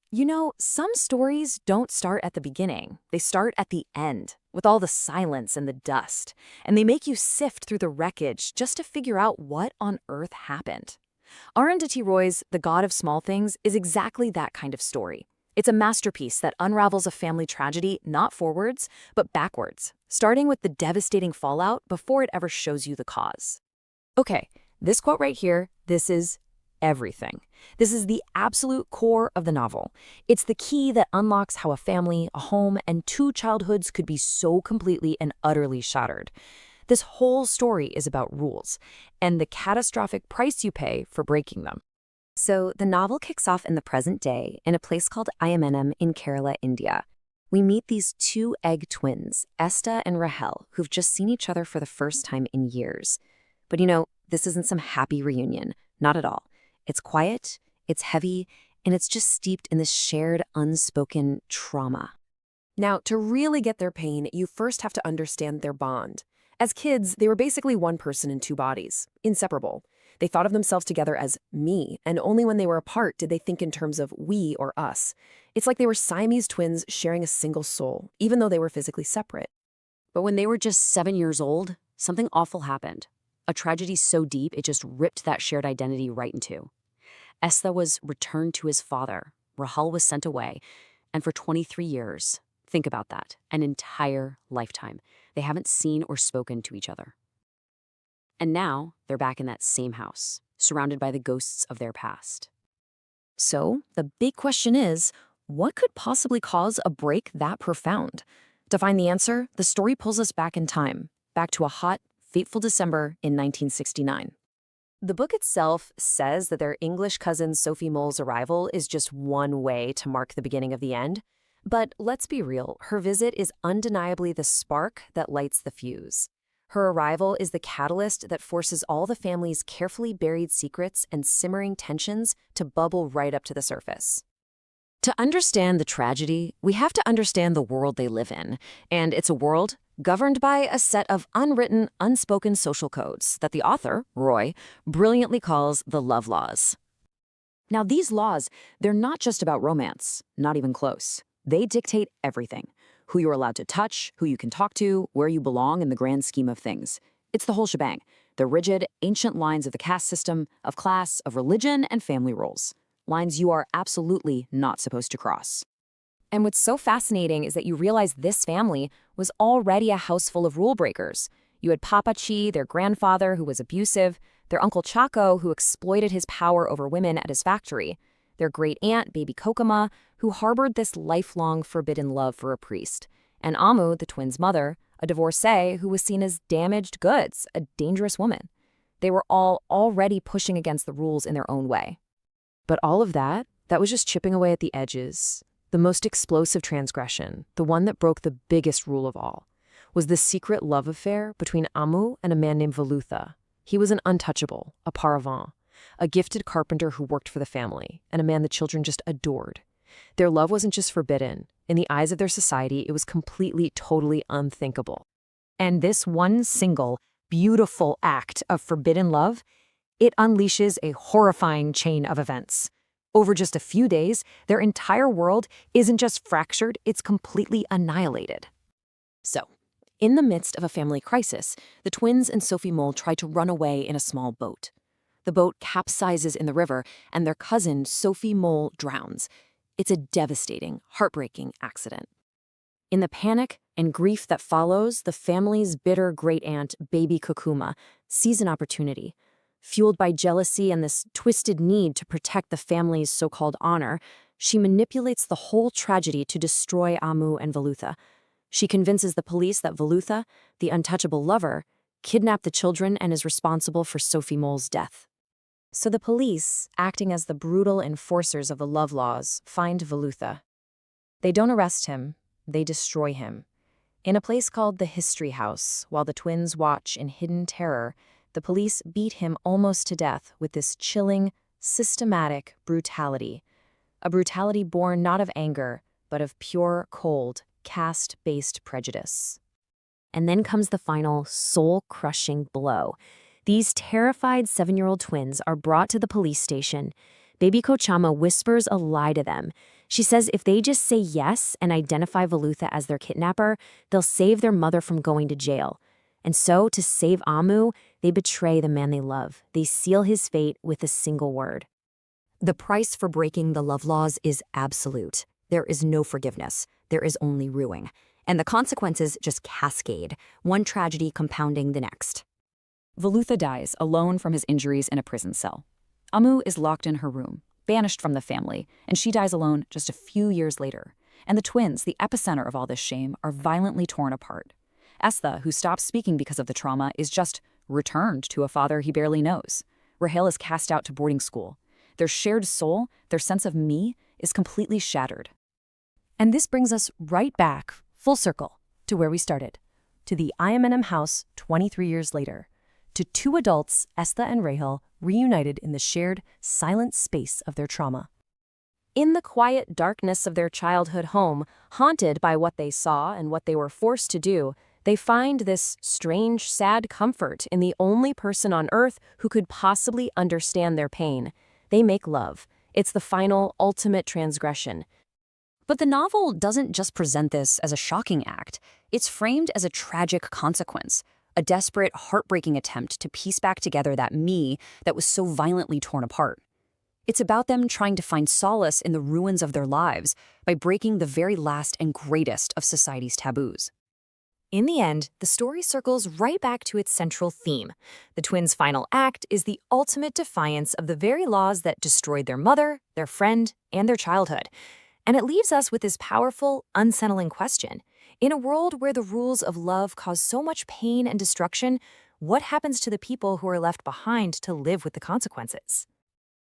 You know, some stories don't start at the beginning. They start at the end, with all the silence and the dust. And they make you sift through the wreckage just to figure out what on earth happened. Arundhati Roy's The God of Small Things is exactly that kind of story. It's a masterpiece that unravels a family tragedy not forwards, but backwards, starting with the devastating fallout before it ever shows you the cause. Okay, this quote right here, this is everything. This is the absolute core of the novel. It's the key that unlocks how a family, a home, and two childhoods could be so completely and utterly shattered. This whole story is about rules and the catastrophic price you pay for breaking them. So the novel kicks off in the present day in a place called Ayamenam in Kerala, India. We meet these two egg twins, Estha and Rahel, who've just seen each other for the first time in years. But this isn't some happy reunion, not at all. It's quiet, it's heavy, and it's just steeped in this shared, unspoken trauma. Now, to really get their pain, you first have to understand their bond. As kids, they were basically one person in two bodies, inseparable. They thought of themselves together as me, and only when they were apart did they think in terms of we or us. It's like they were Siamese twins sharing a single soul, even though they were physically separate. But when they were just 7 years old, something awful happened. A tragedy so deep it just ripped that shared identity right in two. Estha was returned to his father, Rahel was sent away, and for 23 years, think about that, an entire lifetime, they haven't seen or spoken to each other. And now, they're back in that same house, surrounded by the ghosts of their past. So, the big question is, what could possibly cause a break that profound? To find the answer, the story pulls us back in time, back to a hot, fateful December in 1969. The book itself says that their English cousin Sophie Mole's arrival is just one way to mark the beginning of the end. But let's be real, her visit is undeniably the spark that lights the fuse. Her arrival is the catalyst that forces all the family's carefully buried secrets and simmering tensions to bubble right up to the surface. To understand the tragedy, we have to understand the world they live in. And it's a world governed by a set of unwritten, unspoken social codes that the author, Roy, brilliantly calls the love laws. Now, these laws, they're not just about romance, not even close. They dictate everything. Who you're allowed to touch, who you can talk to, where you belong in the grand scheme of things. It's the whole shebang. The rigid, ancient lines of the caste system, of class, of religion, and family roles. Lines you are absolutely not supposed to cross. And what's so fascinating is that you realize this family was already a house full of rule breakers. You had Papa Chi, their grandfather, who was abusive, their Uncle Chaco, who exploited his power over women at his factory, their great-aunt, Baby Kokoma, who harbored this lifelong forbidden love for a priest, and Ammu, the twins' mother, a divorcee who was seen as damaged goods, a dangerous woman. They were all already pushing against the rules in their own way. But all of that was just chipping away at the edges. The most explosive transgression, the one that broke the biggest rule of all, was the secret love affair between Ammu and a man named Velutha. He was an untouchable, a paravant, a gifted carpenter who worked for the family, and a man the children just adored. Their love wasn't just forbidden. In the eyes of their society, it was completely, totally unthinkable. And this one single, beautiful act of forbidden love, it unleashes a horrifying chain of events. Over just a few days, their entire world isn't just fractured, it's completely annihilated. So, in the midst of a family crisis, the twins and Sophie Mole try to run away in a small boat. The boat capsizes in the river, and their cousin, Sophie Mole, drowns. It's a devastating, heartbreaking accident. In the panic and grief that follows, the family's bitter great-aunt, Baby Kokoma, sees an opportunity. Fueled by jealousy and this twisted need to protect the family's so-called honor, she manipulates the whole tragedy to destroy Ammu and Velutha. She convinces the police that Velutha, the untouchable lover, kidnapped the children and is responsible for Sophie Mole's death. So the police, acting as the brutal enforcers of the love laws, find Velutha. They don't arrest him, they destroy him. In a place called the History House, while the twins watch in hidden terror, the police beat him almost to death with this chilling, systematic brutality. A brutality born not of anger, but of pure, cold, caste-based prejudice. And then comes the final, soul-crushing blow. These terrified 7-year-old twins are brought to the police station, Baby Kochama whispers a lie to them. She says if they just say yes and identify Velutha as their kidnapper, they'll save their mother from going to jail. And so, to save Ammu, they betray the man they love. They seal his fate with a single word. The price for breaking the love laws is absolute. There is no forgiveness. There is only ruin. And the consequences just cascade, one tragedy compounding the next. Velutha dies alone from his injuries in a prison cell. Ammu is locked in her room, banished from the family, and she dies alone just a few years later. And the twins, the epicenter of all this shame, are violently torn apart. Estha, who stops speaking because of the trauma, is just returned to a father he barely knows. Rahel is cast out to boarding school. Their shared soul, their sense of me, is completely shattered. And this brings us right back, full circle, to where we started, to the IMNM house 23 years later, to two adults, Estha and Rahel, reunited in the shared, silent space of their trauma. In the quiet darkness of their childhood home, haunted by what they saw and what they were forced to do, they find this strange, sad comfort in the only person on Earth who could possibly understand their pain. They make love. It's the final, ultimate transgression. But the novel doesn't just present this as a shocking act. It's framed as a tragic consequence, a desperate, heartbreaking attempt to piece back together that me that was so violently torn apart. It's about them trying to find solace in the ruins of their lives by breaking the very last and greatest of society's taboos. In the end, the story circles right back to its central theme. The twins' final act is the ultimate defiance of the very laws that destroyed their mother, their friend, and their childhood. And it leaves us with this powerful, unsettling question. In a world where the rules of love cause so much pain and destruction, what happens to the people who are left behind to live with the consequences?